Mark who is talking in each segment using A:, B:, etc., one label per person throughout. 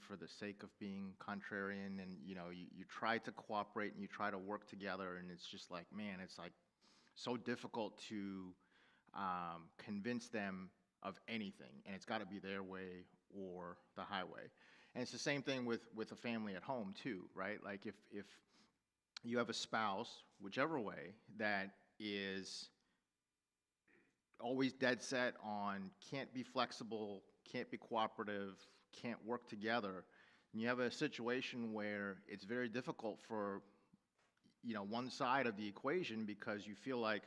A: for the sake of being contrarian, and you try to cooperate and you try to work together, and it's just like, man, it's like so difficult to convince them of anything, and it's got to be their way or the highway. And it's the same thing with a family at home too, right? Like if you have a spouse, whichever way, that is always dead set on can't be flexible, can't be cooperative, can't work together, and you have a situation where it's very difficult for one side of the equation because you feel like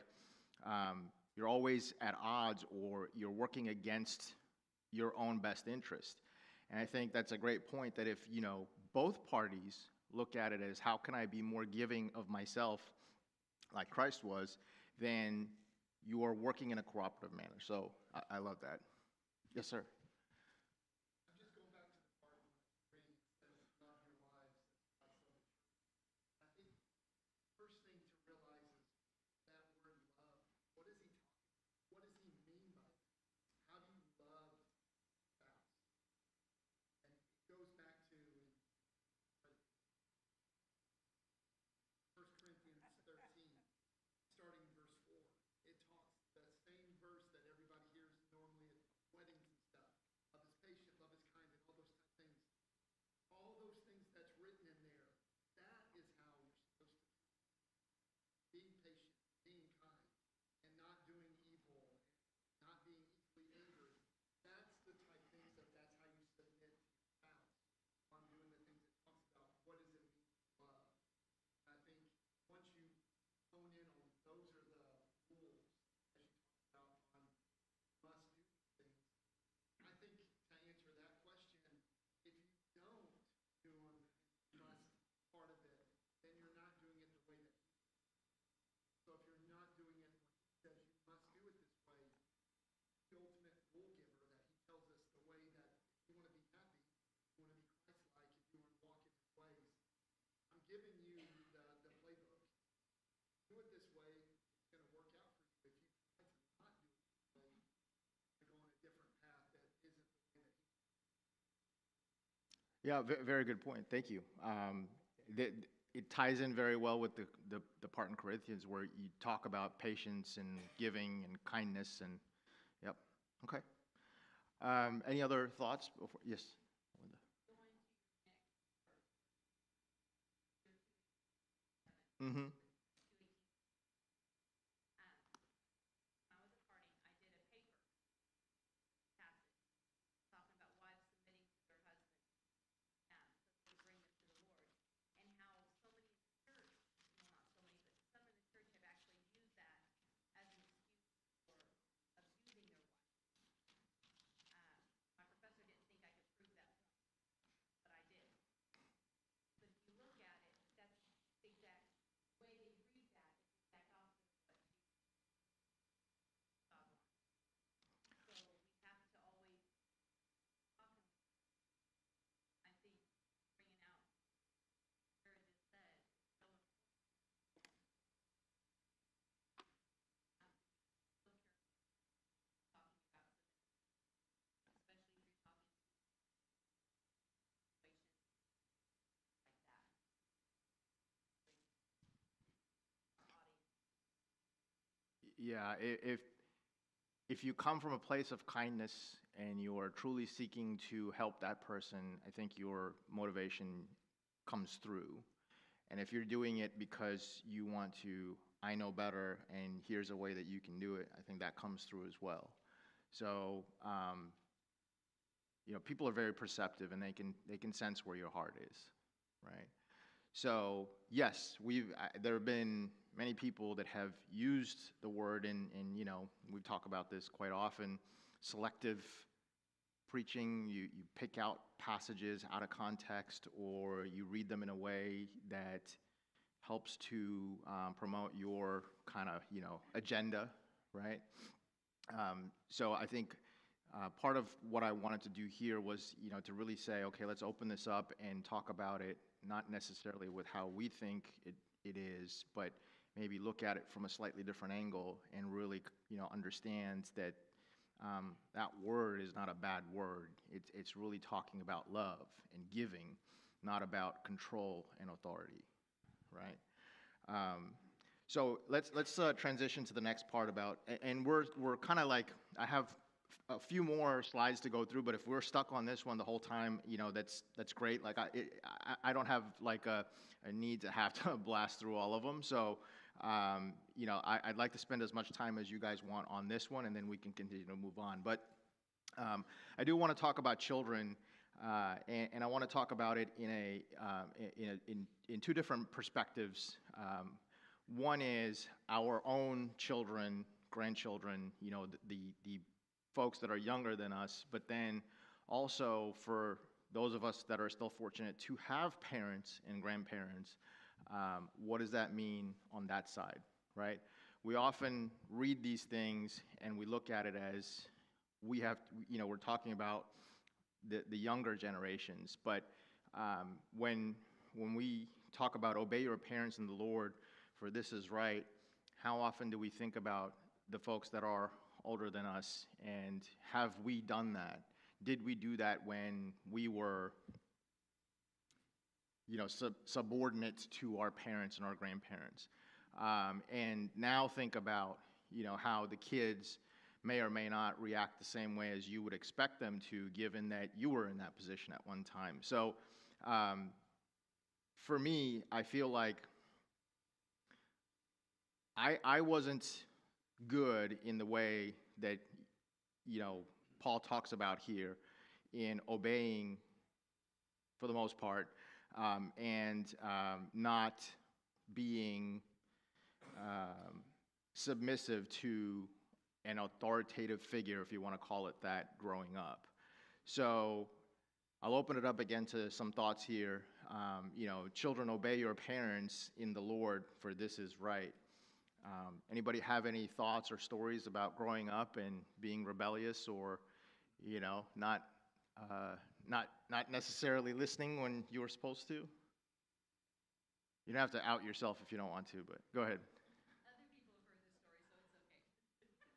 A: you're always at odds or you're working against your own best interest. And I think that's a great point, that if both parties look at it as how can I be more giving of myself like Christ was, then you are working in a cooperative manner. So I love that. Yes, sir. Yeah, very good point. Thank you. That it ties in very well with the part in Corinthians where you talk about patience and giving and kindness and yep. Okay. Any other thoughts before? Yes. Linda. Mm-hmm. Yeah, if you come from a place of kindness and you are truly seeking to help that person, I think your motivation comes through. And if you're doing it because you want to, I know better, and here's a way that you can do it, I think that comes through as well. So, people are very perceptive, and they can sense where your heart is, right? So yes, there have been many people that have used the word, and we talk about this quite often, selective preaching. You pick out passages out of context, or you read them in a way that helps to promote your kind of agenda, right? So I think part of what I wanted to do here was to really say, okay, let's open this up and talk about it, not necessarily with how we think it is, but maybe look at it from a slightly different angle and really understand that that word is not a bad word. It's really talking about love and giving, not about control and authority, right? So let's transition to the next part about, and we're kind of like, I have a few more slides to go through, but if we're stuck on this one the whole time, that's great. Like I don't have like a need to have to blast through all of them. So I'd like to spend as much time as you guys want on this one, and then we can continue to move on. But I do want to talk about children, and I want to talk about it in two different perspectives. One is our own children, grandchildren, the folks that are younger than us, but then also for those of us that are still fortunate to have parents and grandparents, what does that mean on that side, right? We often read these things and we look at it as we're talking about the younger generations, but when we talk about obey your parents in the Lord, for this is right, how often do we think about the folks that are older than us, and have we done that? Did we do that when we were subordinate to our parents and our grandparents? And now think about how the kids may or may not react the same way as you would expect them to, given that you were in that position at one time. So for me, I feel like I wasn't good in the way that Paul talks about here in obeying for the most part, and not being submissive to an authoritative figure, if you want to call it that, growing up. So I'll open it up again to some thoughts here. Children, obey your parents in the Lord, for this is right. Anybody have any thoughts or stories about growing up and being rebellious, or not necessarily listening when you were supposed to? You don't have to out yourself if you don't want to, but go ahead.
B: Other people have heard this story, so it's okay.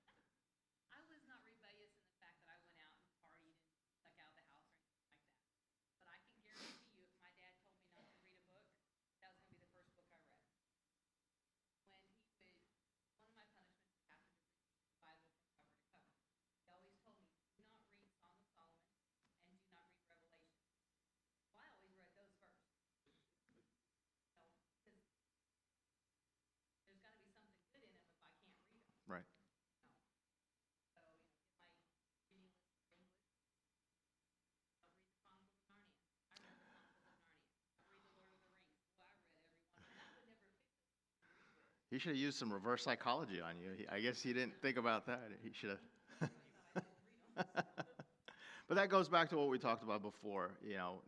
B: I was not rebellious in the fact that I went out and partied and stuck out of the house or anything like that. But I can guarantee you, if my dad told me not to read a book, that was going to be the first book I read. One of my punishments was have to read the Bible from cover to cover. He always told me, do not read Song of Solomon and do not read Revelation. Well, I always read those first. Because there's got to be something good in them if I can't read them.
A: Right.
B: So, in my reading list for English, I'll read the Chronicles of Narnia. I read the Chronicles of Narnia. I'll read the Lord of the Rings. Well, I read every one. And I would never pick those to read with.
A: He should have used some reverse psychology on you. I guess he didn't think about that. He should have.
B: Everybody thought I didn't read them.
A: But that goes back to what we talked about before.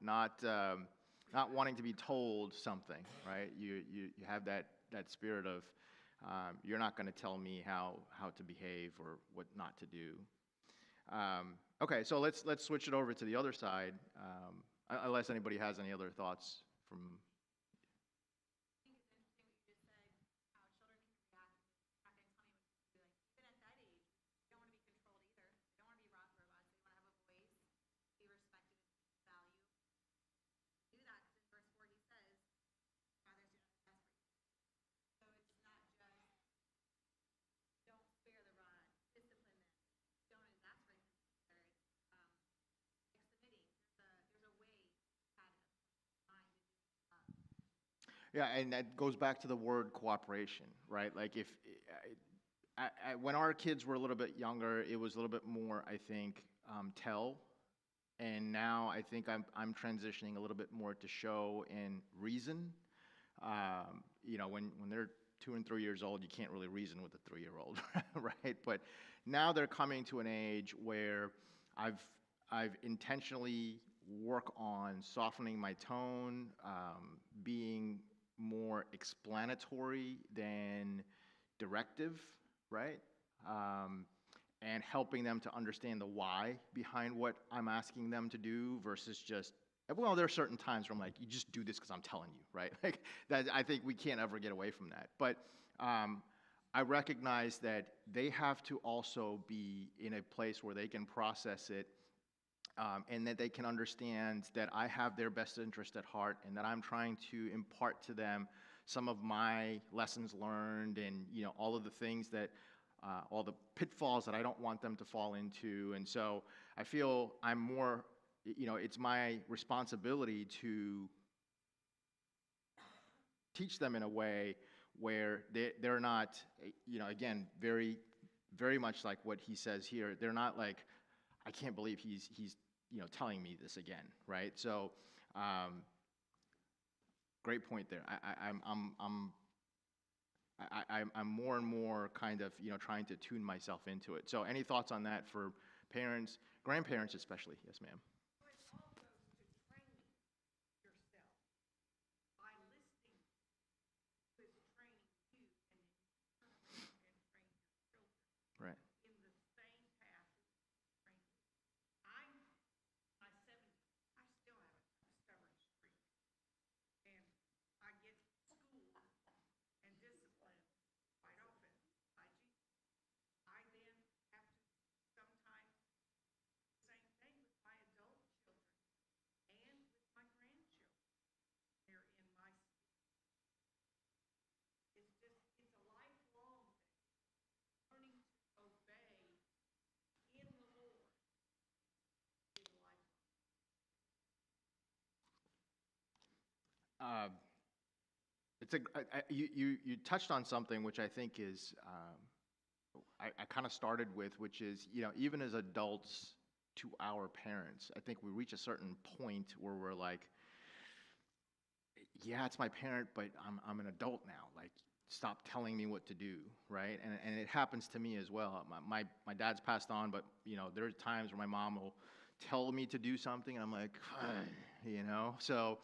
A: Not wanting to be told something, right? You have that spirit of you're not going to tell me how to behave or what not to do. Okay, so let's switch it over to the other side, unless anybody has any other thoughts from.
C: I think it's interesting what you just said, how children can react. You're not going to tell me what to do. Like, even at that age, they don't want to be controlled either. They don't want to be robots. They want to have a voice, be respected, and value. Do that because in verse 4 he says, fathers do not ask for you. So it's not just don't spare the rod, discipline them. Don't exasperate them either. It's like submitting. There's a way God has mind to do love.
A: Yeah, and that goes back to the word cooperation, right? Like if when our kids were a little bit younger, it was a little bit more, I think, tell. And now I think I'm transitioning a little bit more to show and reason. When they're 2 and 3 years old, you can't really reason with a 3-year-old, right? But now they're coming to an age where I've intentionally work on softening my tone, being more explanatory than directive, right? And helping them to understand the why behind what I'm asking them to do versus just, well, there are certain times where I'm like, you just do this because I'm telling you, right? Like that, I think we can't ever get away from that. But I recognize that they have to also be in a place where they can process it, and that they can understand that I have their best interest at heart, and that I'm trying to impart to them some of my lessons learned, and all of the things that, all the pitfalls that I don't want them to fall into. And so I feel I'm more, it's my responsibility to teach them in a way where they're not, again, very, very much like what he says here. They're not like, I can't believe he's telling me this again, right? So, great point there. I'm more and more kind of trying to tune myself into it. So, any thoughts on that for parents, grandparents especially? Yes, ma'am.
D: So it all goes to training yourself. By listening to his training you, and then you turn around and train your children
A: Right.
D: in the same path as he trained you. I'm my 70s. I still have a stubborn streak, and I get schooled and disciplined quite often by Jesus. I then have to sometimes the same thing with my adult children and with my grandchildren. They're in my sphere. It's a lifelong thing. Learning to obey in the Lord is lifelong.
A: It's you touched on something which I think is, I kind of started with, which is, even as adults to our parents, I think we reach a certain point where we're like, yeah, it's my parent, but I'm an adult now. Like, stop telling me what to do, right? And it happens to me as well. My dad's passed on, but there are times where my mom will tell me to do something, and I'm like, So,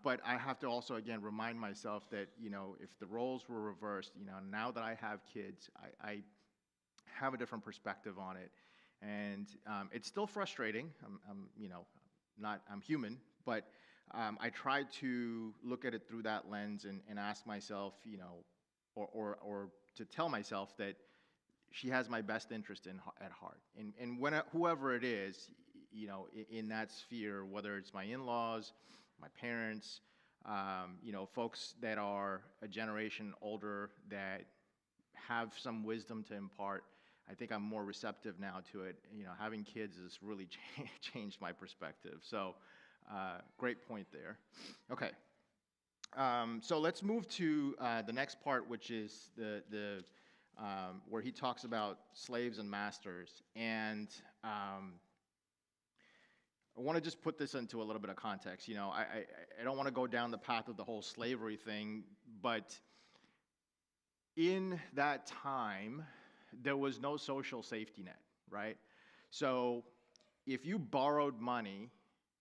A: but I have to also again remind myself that if the roles were reversed, now that I have kids, I have a different perspective on it, and it's still frustrating. I'm human, but I try to look at it through that lens and ask myself, or to tell myself that she has my best interest at heart. And whoever it is, in that sphere, whether it's my in-laws, my parents, folks that are a generation older that have some wisdom to impart, I think I'm more receptive now to it. Having kids has really changed my perspective. So, great point there. Okay. So let's move to the next part, which is the where he talks about slaves and masters. And I want to just put this into a little bit of context. I don't want to go down the path of the whole slavery thing, but in that time, there was no social safety net, right? So if you borrowed money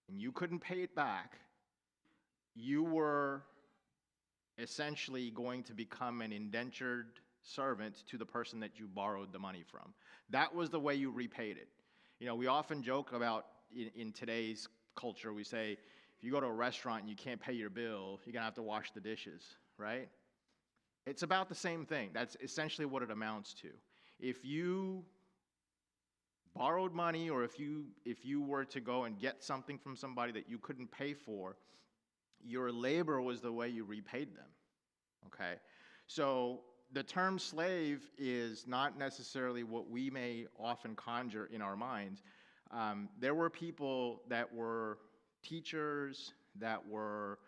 A: and you couldn't pay it back, you were essentially going to become an indentured servant to the person that you borrowed the money from. That was the way you repaid it. We often joke about, in today's culture, we say, if you go to a restaurant and you can't pay your bill, you're going to have to wash the dishes, right? It's about the same thing. That's essentially what it amounts to. If you borrowed money, or if you were to go and get something from somebody that you couldn't pay for, your labor was the way you repaid them, okay? So the term slave is not necessarily what we may often conjure in our minds. There were people that were teachers, that were,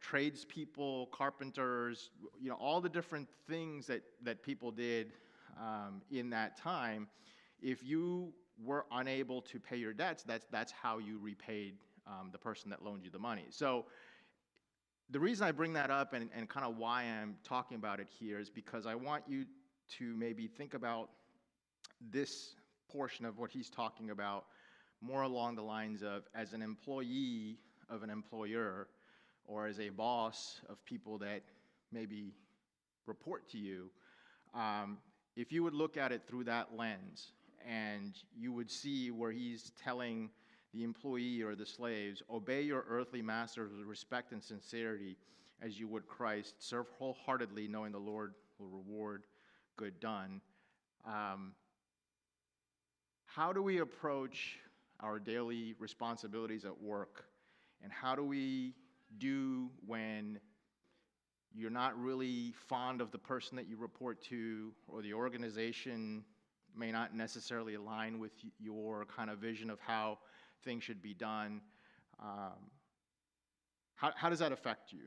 A: tradespeople, carpenters, all the different things that people did in that time. If you were unable to pay your debts, that's how you repaid the person that loaned you the money. So the reason I bring that up and kind of why I'm talking about it here is because I want you to maybe think about this portion of what he's talking about more along the lines of, as an employee of an employer, or as a boss of people that maybe report to you, if you would look at it through that lens, and you would see where he's telling the employee or the slaves, obey your earthly masters with respect and sincerity, as you would Christ. Serve wholeheartedly, knowing the Lord will reward good done. How do we approach our daily responsibilities at work? And how do we do when you're not really fond of the person that you report to, or the organization may not necessarily align with your kind of vision of how things should be done? How does that affect you?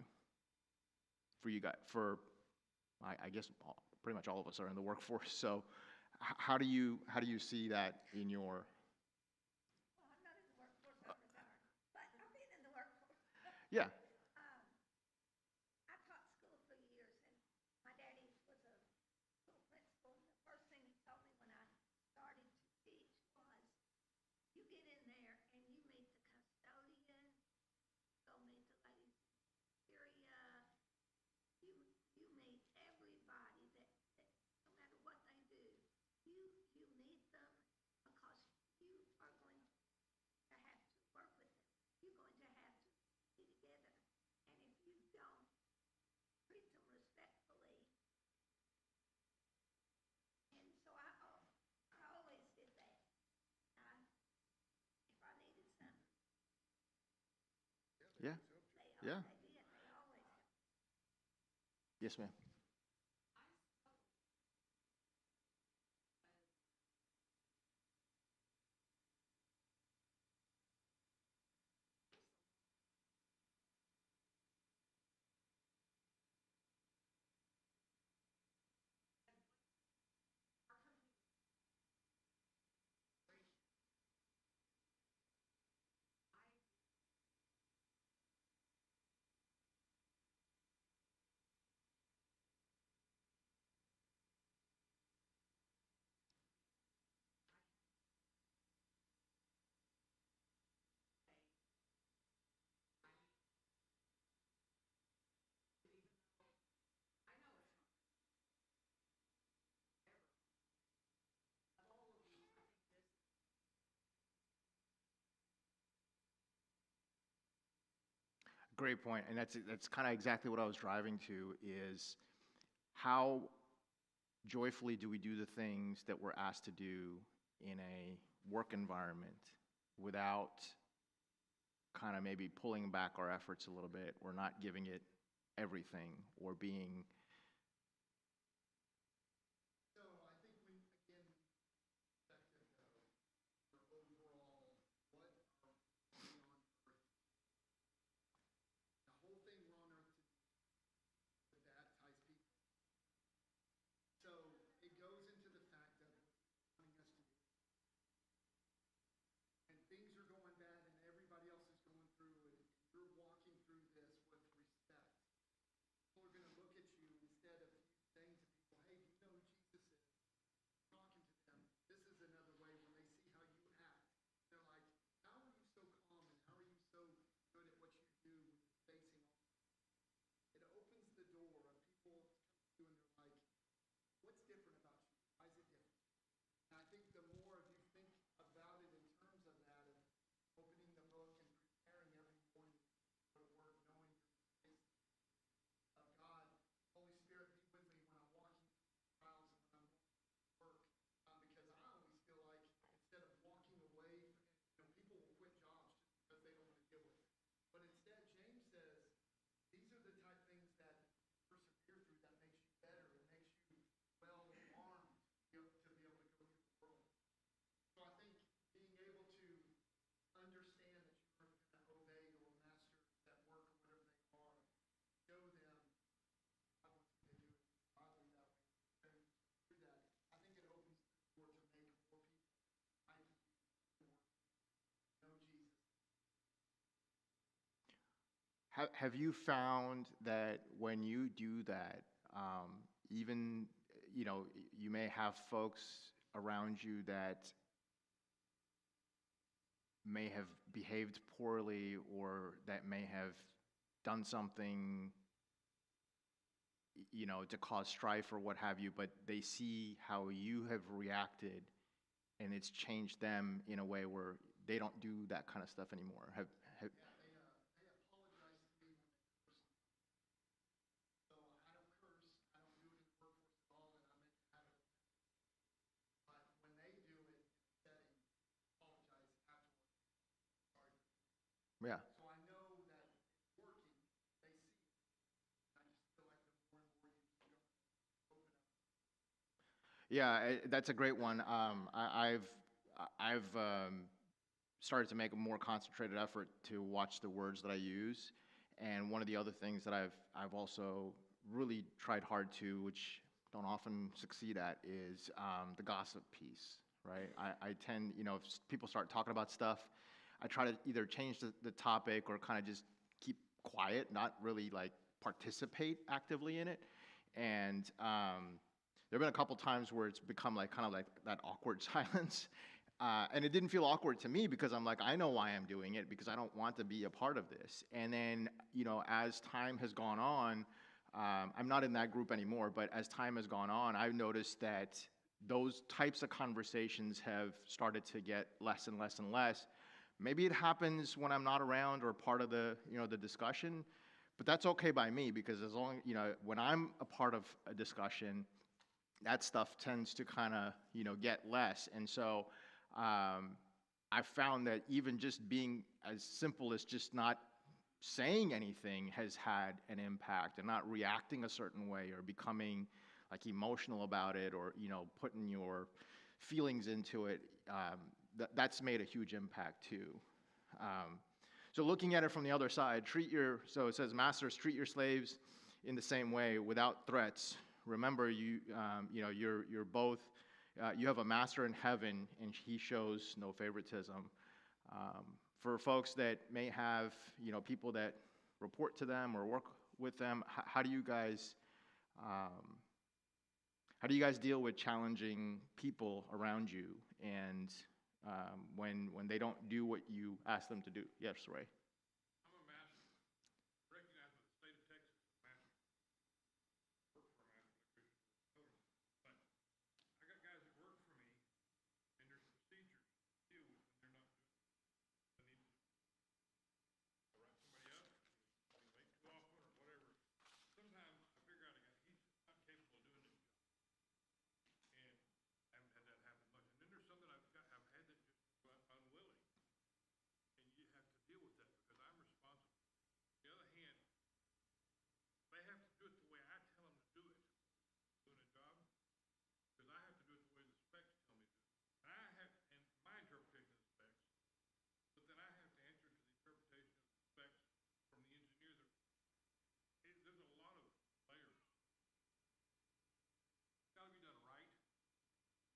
A: For you guys, I guess pretty much all of us are in the workforce. So, how do you see that in your?
C: Well, I'm not in the workforce, I'm retired, but I've been in the workforce.
A: Yeah.
C: I taught school for years, and my daddy was a school principal. And the first thing he told me when I started to teach was, you get in there and you meet the custodian, go meet the ladies in cafeteria, you meet everybody that no matter what they do, you meet them because you are going to have to work with them. You're going to have to be together. And if you don't treat them respectfully, and so I always did that. If I needed something,
A: Yeah. Yeah.
C: they did. They always helped.
A: Yes, ma'am. Great point, and that's kind of exactly what I was driving to, is how joyfully do we do the things that we're asked to do in a work environment without kind of maybe pulling back our efforts a little bit, or not giving it everything, or being.
E: So I think we, again, perspective though, for overall, what are we on earth? The whole thing we're on earth to baptize people. So it goes into the fact of wanting us to do. And things are going bad and everybody else is going through it, and you're walking through this with respect. People are going to look at you instead of you saying to people, hey, do you know who Jesus is? Talking to them, this is another way when they see how you act. They're like, how are you so calm and how are you so good at what you do when you're facing all this? It opens the door of people to come to you and they're like, what's different about you? Why is it different? And I think the more of you think about it in terms of that, of opening the book and preparing every morning to go to work, knowing you're in the face of God, Holy Spirit, be with me when I'm walking through trials and when I'm going to work. Because I always feel like instead of walking away, people will quit jobs just because they don't want to deal with it. But instead, James says, these are the type things that you persevere through that makes you better. It makes you well armed to be able to go through the world. So I think being able to understand that you're going to obey your masters at work or whatever they are, show them God wants you to do it godly that way. And through that, I think it opens the door to make more people like you more know Jesus.
A: Have you found that when you do that, even, you may have folks around you that may have behaved poorly, or that may have done something, to cause strife or what have you, but they see how you have reacted and it's changed them in a way where they don't do that kind of stuff anymore?
E: Yeah, they apologize to me when they first
A: Yeah.
E: So I know that it's working, they see it. I just feel like the more and more you keep going, open up.
A: Yeah, that's a great one. I've started to make a more concentrated effort to watch the words that I use, and one of the other things that I've also really tried hard to, which don't often succeed at, is the gossip piece. Right? I tend, if people start talking about stuff, I try to either change the topic or kind of just keep quiet, not really like participate actively in it. And there have been a couple times where it's become like kind of like that awkward silence. And it didn't feel awkward to me because I'm like, I know why I'm doing it because I don't want to be a part of this. And then, as time has gone on, I'm not in that group anymore, but as time has gone on, I've noticed that those types of conversations have started to get less and less and less. Maybe it happens when I'm not around or part of the discussion, but that's okay by me because as long, when I'm a part of a discussion, that stuff tends to kind of, get less. And so I found that even just being as simple as just not saying anything has had an impact and not reacting a certain way or becoming like emotional about it or, putting your feelings into it. That's made a huge impact too. So looking at it from the other side, so it says, masters, treat your slaves in the same way without threats. Remember, you're both, you have a master in heaven, and he shows no favoritism. For folks that may have, people that report to them or work with them, how do you guys deal with challenging people around you and when they don't do what you ask them to do? Yes, Ray.
F: I'm a master. Recognized with the state of Texas as a master. Work for a master electrician. But I got guys that work for me, and there's procedures to deal with when they're not doing it. I need to write somebody up, be late too often or whatever. Sometimes I figure out he's just not capable of doing this job. And I haven't had that happen much. And then there's some that I've had that just unwilling. And you have to deal with that because I'm responsible. On the other hand, they have to do it the way I tell them to do it, doing a job, because I have to do it the way the specs tell me to do it. And my interpretation of the specs, but then I have to answer to the interpretation of the specs from the engineer. There's a lot of layers. It's got to be done right, and haven't done wrong.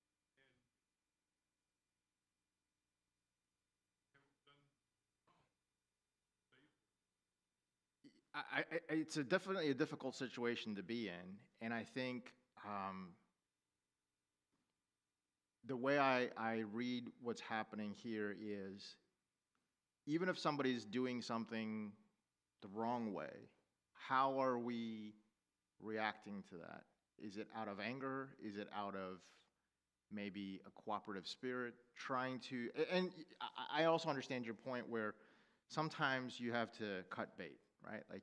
A: It's definitely a difficult situation to be in, and I think the way I read what's happening here is even if somebody's doing something the wrong way, how are we reacting to that? Is it out of anger? Is it out of maybe a cooperative spirit? And I also understand your point where sometimes you have to cut bait, right? Like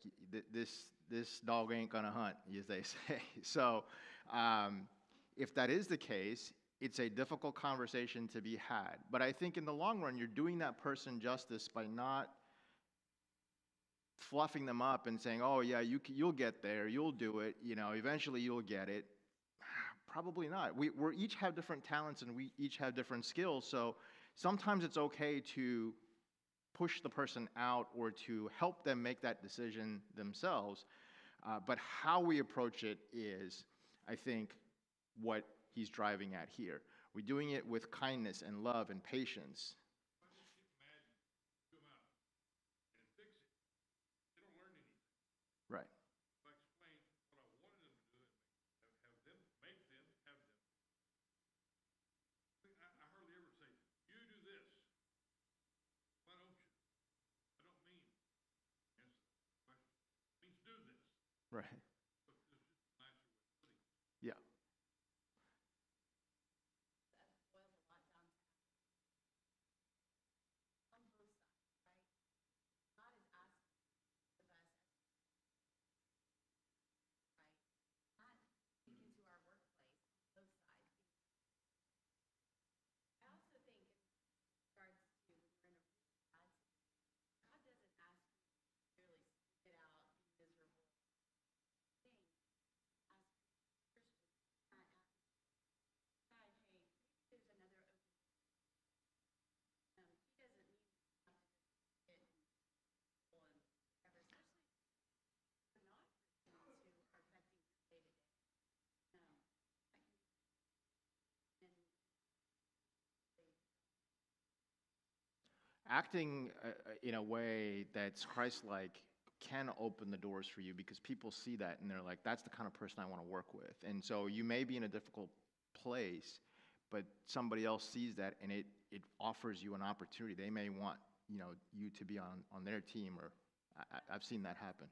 A: this dog ain't gonna hunt, as they say. So if that is the case, it's a difficult conversation to be had. But I think in the long run, you're doing that person justice by not fluffing them up and saying, "Oh yeah, you'll get there, you'll do it, eventually you'll get it." Probably not. We each have different talents and we each have different skills. So sometimes it's okay to push the person out or to help them make that decision themselves. But how we approach it is, I think, what he's driving at here. We're doing it with kindness and love and patience.
F: If I just get mad and chew them out and fix it, they don't learn anything.
A: Right.
F: If I explain what I wanted them to do and make them, have them. I hardly ever say, you do this. Why don't you? I don't mean answer the question. It means do this.
A: Right.
F: But there's just a nicer way of putting it.
A: Yeah.
C: That boils a lot down to on both sides, right? God is asking of us, right? Not speak into our workplace on both sides. I also think in regards to when we're in a really bad situation, God doesn't
A: acting in a way that's Christ-like can open the doors for you because people see that and they're like, that's the kind of person I want to work with. And so you may be in a difficult place, but somebody else sees that and it offers you an opportunity. They may want, you to be on their team, or I've seen that happen.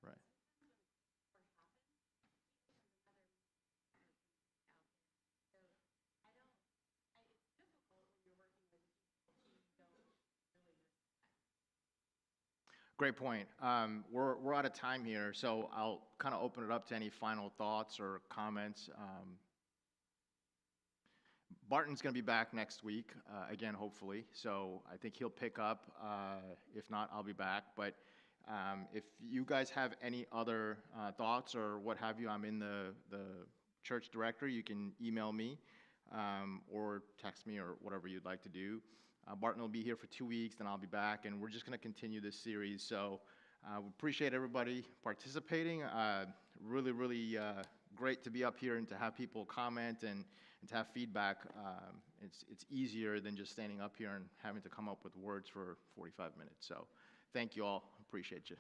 A: Right. Great point. We're out of time here, so I'll kind of open it up to any final thoughts or comments. Barton's going to be back next week, again, hopefully. So I think he'll pick up. If not, I'll be back. But if you guys have any other thoughts or what have you, I'm in the church directory. You can email me or text me or whatever you'd like to do. Barton will be here for 2 weeks, then I'll be back, and we're just going to continue this series. So we appreciate everybody participating. Really, really great to be up here and to have people comment and to have feedback. It's easier than just standing up here and having to come up with words for 45 minutes. So thank you all. Appreciate you.